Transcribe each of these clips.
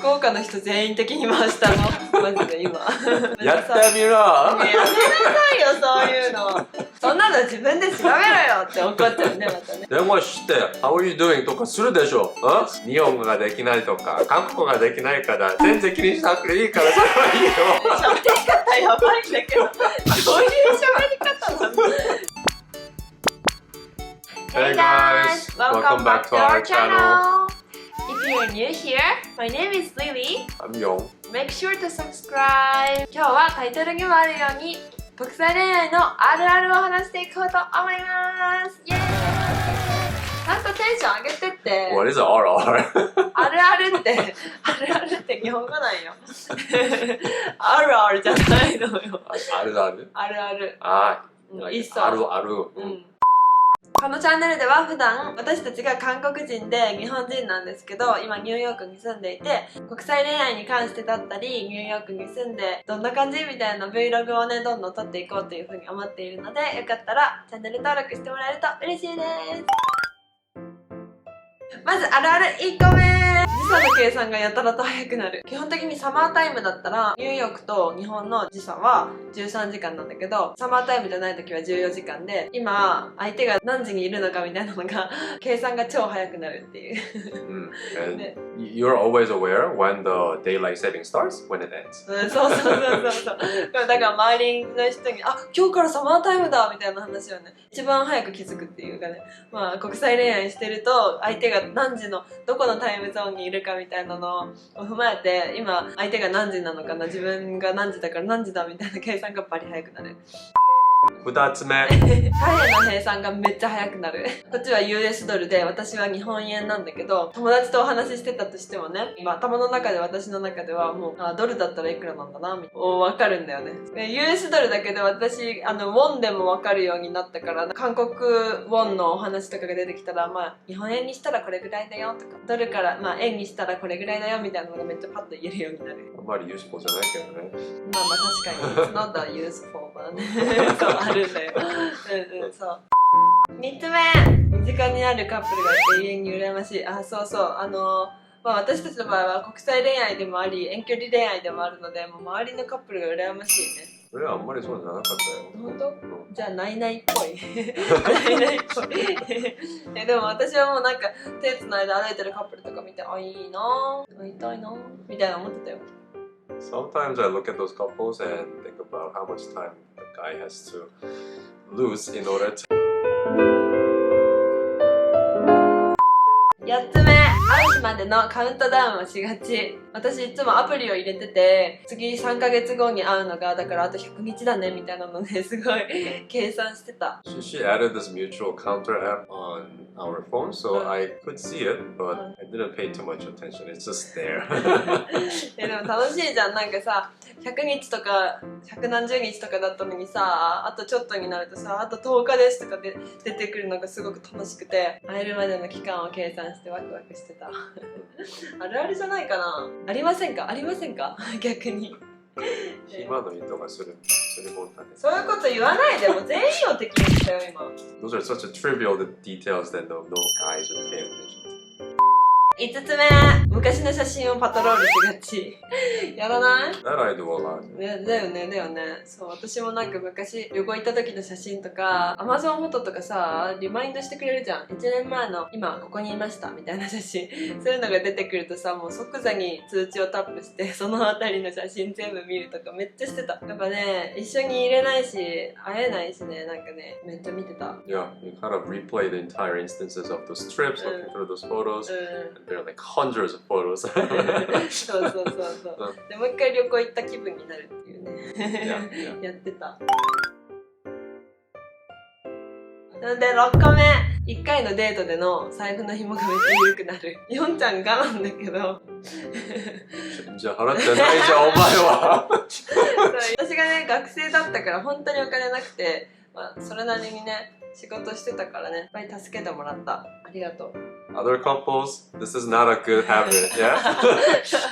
福岡の人全員的に回したのマジで今やってみろ。やめなさいよそういうの。そんなの自分で調べろよって怒っちゃうねまたね。電話して「How are you doing?」とかするでしょ。日本語ができないとか韓国語ができないから全然気にしなくていいからそれはいいよ。喋り方やばいんだけどどういう喋り方なの？Hey guys! Welcome back to our channel! If you're new here, my name is Lily. I'm Yong. Make sure to subscribe! 今日はタイトルにもあるように国際恋愛のあるあるを話していこうと思います。イエーイ！ちゃんとテンション上げてって。 What is RR? あるあるって日本語なんよ。あるあるじゃないのよ。あるある？あるある。あいっそ。あるある。このチャンネルでは普段私たちが韓国人で日本人なんですけど、今ニューヨークに住んでいて、国際恋愛に関してだったりニューヨークに住んでどんな感じみたいな Vlog をねどんどん撮っていこうというふうに思っているので、よかったらチャンネル登録してもらえると嬉しいです。まずあるある1個目、時差の計算がやたらと早くなる。基本的にサマータイムだったらニューヨークと日本の時差は13時間なんだけど、サマータイムじゃない時は14時間で、今相手が何時にいるのかみたいなのが計算が超早くなるっていう。And you're always aware when the daylight saving starts, when it ends. そうだから周りの人に今日からサマータイムだみたいな話をね一番早く気づくっていうかね、まあ国際恋愛してると相手が何時のどこのタイムゾーンにいるかみたいなのを踏まえて、今相手が何時なのかな、自分が何時だから何時だみたいな計算がバリ早くなる。2つ目、貨幣の計算がめっちゃ早くなる。こっちは US ドルで私は日本円なんだけど、友達とお話ししてたとしてもね、今頭の中で私の中ではもうドルだったらいくらなんだなみたいな分かるんだよね。US ドルだけど私ウォンでも分かるようになったから、韓国ウォンのお話とかが出てきたら、まあ日本円にしたらこれぐらいだよとか、ドルからまあ円にしたらこれぐらいだよみたいなのがめっちゃパッと言えるようになる。あんまり useful じゃないけどね。まあ確かに It's not that useful だね。そうあるんだよ。そう。3つ目、身近にあるカップルがいて永遠に羨ましい。まあ私たちの場合は国際恋愛でもあり遠距離恋愛でもあるので、もう周りのカップルが羨ましいね。それはあんまりそうじゃなかったよ。本当？じゃあないないっぽい。ないないっぽい。でも私はもうなんか手つないで歩いてるカップルとか見て、いいなぁ、会いたいなぁみたいな思ってたよ。Sometimes I look at those couples and think about how much time the guy has to lose in order to. 4つ目、会う日までのカウントダウンをしがち。私いつもアプリを入れてて、次3ヶ月後に会うのが、だからあと100日だねみたいなのですごい計算してた。She added this mutual counter app on our phone, so I could see it, but I didn't pay too much attention. It's just there. でも楽しいじゃん。なんかさ、100日とか100何十日とかだったのにさ、あとちょっとになるとさ、あと10日ですとかで出てくるのがすごく楽しくて、会えるまでの期間を計算してワクワクしてた。あるあるじゃないかな。ありませんか逆に。暇の人がするもんだね。そういうこと言わないで、も全員を敵にしたよ今。Those are such a trivial details that no guys would pay attention to. 5つ目、昔の写真をパトロールしがち。やらない？ That I do a lot. だよね。そう、私もなんか昔旅行行った時の写真とか Amazon フォトとかさ、リマインドしてくれるじゃん。1年前の今ここにいましたみたいな写真。そういうのが出てくるとさ、もう即座に通知をタップしてそのあたりの写真全部見るとかめっちゃしてた。やっぱね、一緒にいれないし会えないしね、なんかね、めっちゃ見てた。Yeah, you kind of replay the entire instances of those trips, looking through those photos. There are like hundreds of photos. そう。でもう一回旅行行った気分になるっていうね。やってた。なので6個目、1回のデートでの財布の紐がめっちゃ緩くなる。ヨンちゃんがなんだけど。じゃあ払ってないじゃんお前は。私がね学生だったから本当にお金なくて、まあ、それなりにね仕事してたからね、いっぱい助けてもらった。ありがとう。Other couples, this is not a good habit, yeah?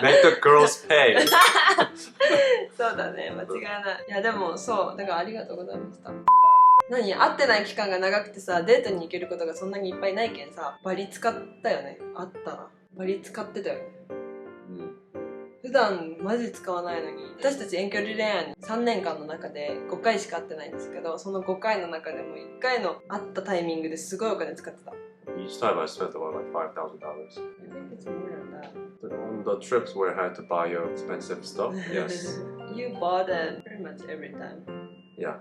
Make the girls pay. そうだね、間違いない。いやでもそう、だからありがとうございました。会ってない期間が長くてさ、デートに行けることがそんなにいっぱいないけんさ、バリ使ったよね。あったらバリ使ってたよね。普段マジ使わないのに、私たち遠距離恋愛3年間の中で5回しか会ってないんですけど、その5回の中でも1回の会ったタイミングですごいお金使ってた。 Each time I spent about like $5,000. I think it's more than that. On the trips where I had to buy your expensive stuff, yes. You bought it pretty much every time. Yeah.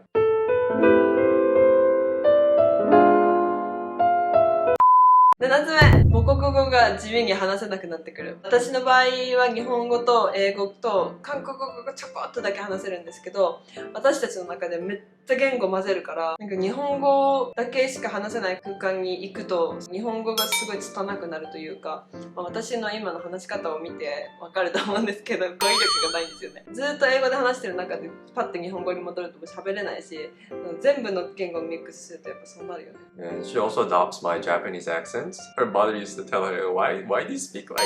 7つ目、母国語が地味に話せなくなってくる。私の場合は日本語と英語と韓国語がちょこっとだけ話せるんですけど、私たちの中でめっちゃ言語混ぜるから、なんか日本語だけしか話せない空間に行くと日本語がすごい拙くなるというか、私の今の話し方を見てわかると思うんですけど、語彙力がないんですよね。ずっと英語で話してる中でパッて日本語に戻ると喋れないし、全部の言語をミックスするとやっぱそうなるよね。And she also adopts my Japanese accents. Her mother used to tell her, why do you speak like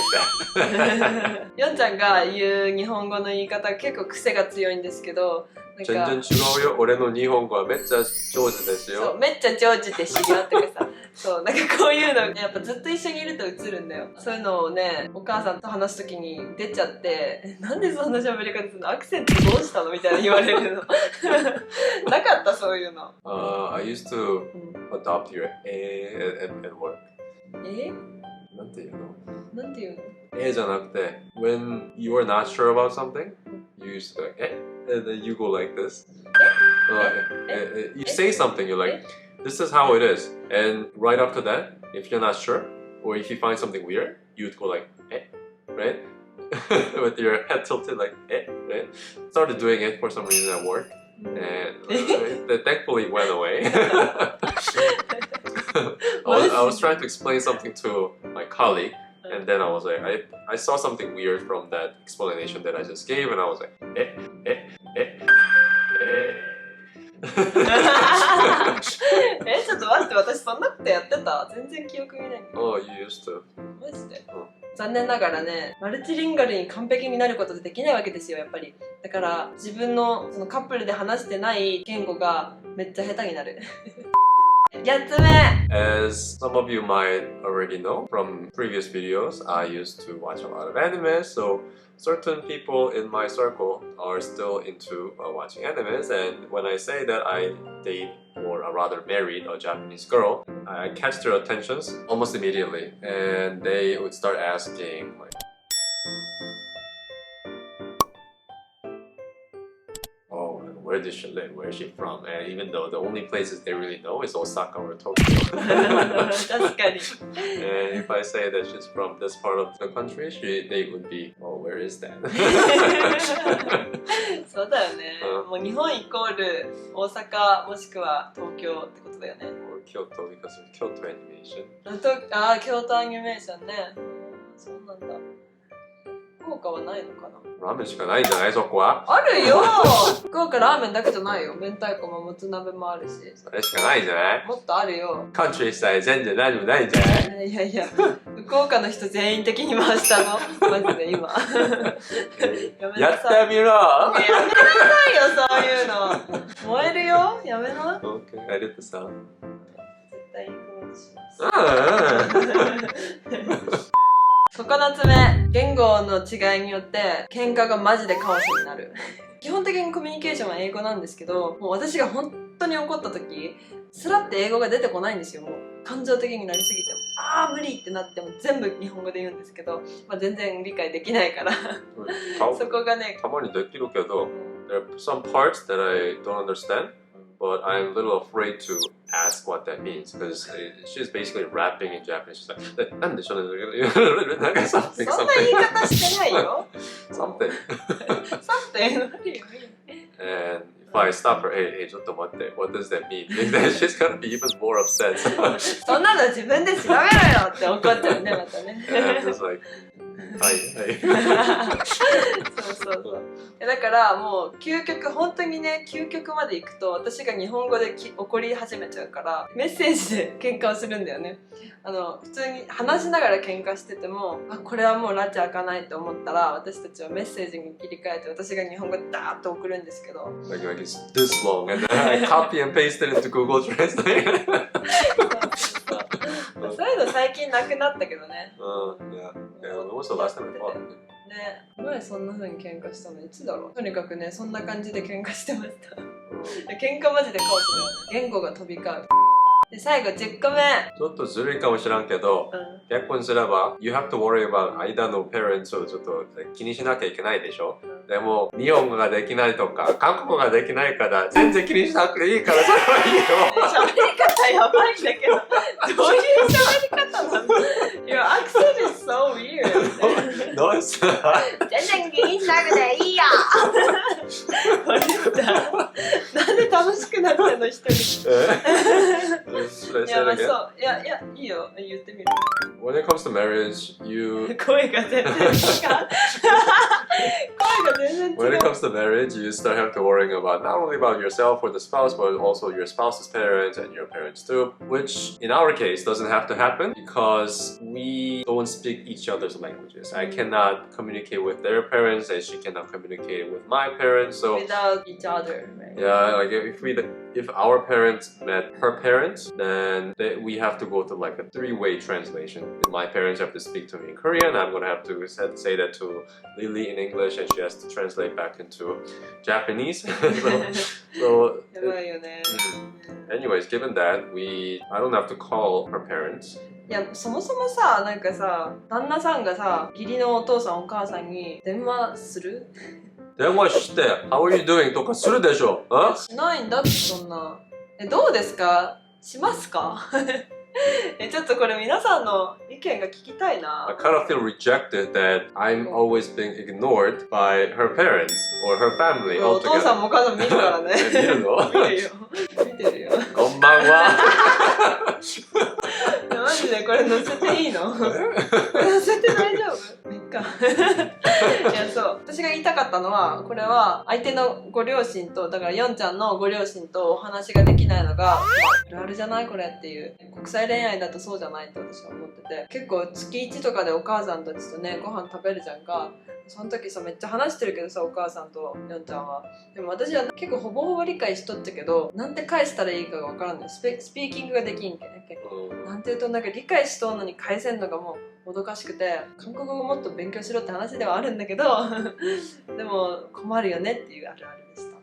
that? ヨンちゃんが言う日本語の言い方結構癖が強いんですけど、なんか全然違うよ。俺の日本語はめっちゃ上手ですそうよ。めっちゃ上手で知り合ってかさ、そうなんかこういうのやっぱずっと一緒にいると映るんだよ。そういうのをね、お母さんと話すときに出ちゃって、なんでそんな喋り方するの、アクセントどうしたのみたいな言われるの。なかったそういうの。I used to adopt your A and work. なんていうの？なんていうの？じゃなくて、when you are not sure about something, you used to like, and then you go like this. You say something, you're like, this is how it is. And right after that, if you're not sure, or if you find something weird, you'd go like, right? With your head tilted like, right? Started doing it for some reason at work. And thankfully it went away. I was trying to explain something to my colleague, and then I was like, I saw something weird from that explanation that I just gave, and I was like, ちょっと待って、私そんなことやってた？全然記憶にない。Oh, you used to. マジで？残念ながらね、マルチリンガルに完璧になることできないわけですよ、やっぱり。だから自分のそのカップルで話してない言語がめっちゃ下手になる。8つ目。 As some of you might already know from previous videos, I used to watch a lot of anime, so certain people in my circle are still into watching animes, and when I say that I date or rather married a Japanese girl, I catch their attentions almost immediately, and they would start asking like, oh, where does she live? Where is she from? And even though the only places they really know is Osaka or Tokyo. 確かに。 And if I say that she's from this part of the country, they would be, oh, where is that? そうだよね。もう日本イコール大阪もしくは東京ってことだよね。 Or Kyoto because of Kyoto animation. 京都アニメーションね。そうなんだ。福岡はないのかな？ラーメンしかないんじゃないそこは？あるよ。福岡ラーメンだけじゃないよ。明太子ももつ鍋もあるし。それしかないんじゃない？もっとあるよ。カントリースタイル全然何もないんじゃない？いやいや、福岡の人全員的に回したの。マジで今。やってみろ。やめなさいよ、そういうの。燃えるよ。やめな。 Okay, ありがとうさ。絶対行こうとします。9つ目、言語の違いによって喧嘩がマジでカオスになる。基本的にコミュニケーションは英語なんですけど、もう私が本当に怒った時、スラって英語が出てこないんですよ。もう感情的になりすぎても、あー無理ってなっても全部日本語で言うんですけど、全然理解できないからそこがね、たまにできるけど、there are some parts that I don't understand, but I'm a little afraid to ask what that means because she's basically rapping in Japanese. She's like, なんでしょうね、なんか something, そんな言い方してないよ。something. something. And if I stop her, hey, ちょっと待って、what does that mean? Then she's gonna be even more upset. そんなの自分で調べろよって怒っちゃうね、またね。 And I'm just like, はい。そうそうそう。だからもう究極、本当にね、究極まで行くと私が日本語で怒り始めちゃうからメッセージで喧嘩をするんだよね。普通に話しながら喧嘩してても、これはもう拉致開かないと思ったら私たちはメッセージに切り替えて私が日本語でダーッと送るんですけど、 Like it's this long and then I copy and paste it into Google Translate. そういうの最近なくなったけどね。Yeah. When was the last time I fought? ね、前そんな風に喧嘩したのいつだろう。とにかくね、そんな感じで喧嘩してました喧嘩マジでカオスだよね。言語が飛び交う。で、最後10個目。ちょっとずるいかもしらんけど、結婚すれば You have to worry about 間の parents をちょっと気にしなきゃいけないでしょ。でも日本語ができないとか韓国語ができないから全然気にしなくていいからそれはいいよ喋り方やばいんだけど、どういう喋り方なの？ Your accent is so weird どうした全然気にしなくていいやなんで楽しくなってんの一人いや、まあ、そう、いや、いいよ、言ってみる。 When it comes to marriage, you 声が全然違う声が全然違う When it comes to marriage, you start have to worrying about not only about yourself or the spouse, but also your spouse's parents and your parents too. Which, in our case, doesn't have to happen because we don't speak each other's languages. I cannot communicate with their parents, and she cannot communicate with my parents. So without each other, right? yeah, like if our parents met her parents, then we have to go to like a three-way translation. My parents have to speak to me in Korean. I'm gonna have to say that to Lily in English, and she has to translate back into Japanese. so やばいよね。anyways, given that I don't have to call her parents. いや、そもそもさ、なんかさ、旦那さんがさ、義理のお父さんお母さんに電話する？電話して How are you doing? とかするでしょ？しないんだってそんな。どうですか？しますか？ちょっとこれ皆さんの意見が聞きたいな。I kind of feel rejected that I'm always being ignored by her parents or her family お altogether. 父さんもお母さんも見るからね。見るの？見るよ。見てるよ。こんばんは。マジでこれ載せていいの？これ載せて大丈夫？いっか。いや、そう。私が言いたかったのは、これは相手のご両親と、だからヨンちゃんのご両親とお話ができないのが、あるあるじゃないこれっていう。国際恋愛だとそうじゃないって私は思ってて、結構月1とかでお母さんたちとね、ご飯食べるじゃんか。その時さ、めっちゃ話してるけどさ、お母さんとヨンちゃんは。でも私は結構ほぼほぼ理解しとったけど、なんて返したらいいかがわからんない。スピーキングができんけね、結構。なんて言うと、なんか理解しとんのに返せんのがもうもどかしくて、韓国語をもっと勉強しろって話ではあるんだけどでも困るよねっていうあるあるでした。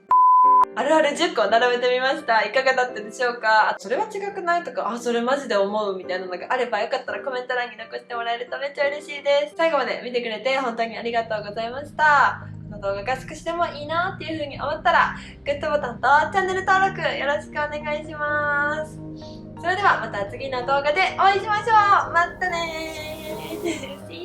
あるある10個並べてみました。いかがだったでしょうか？それは違くないとか、それマジで思うみたいなのがあればよかったらコメント欄に残してもらえるとめっちゃ嬉しいです。最後まで見てくれて本当にありがとうございました。この動画が少しでもいいなっていう風に思ったら、グッドボタンとチャンネル登録よろしくお願いします。それではまた次の動画でお会いしましょう。またねー。See you.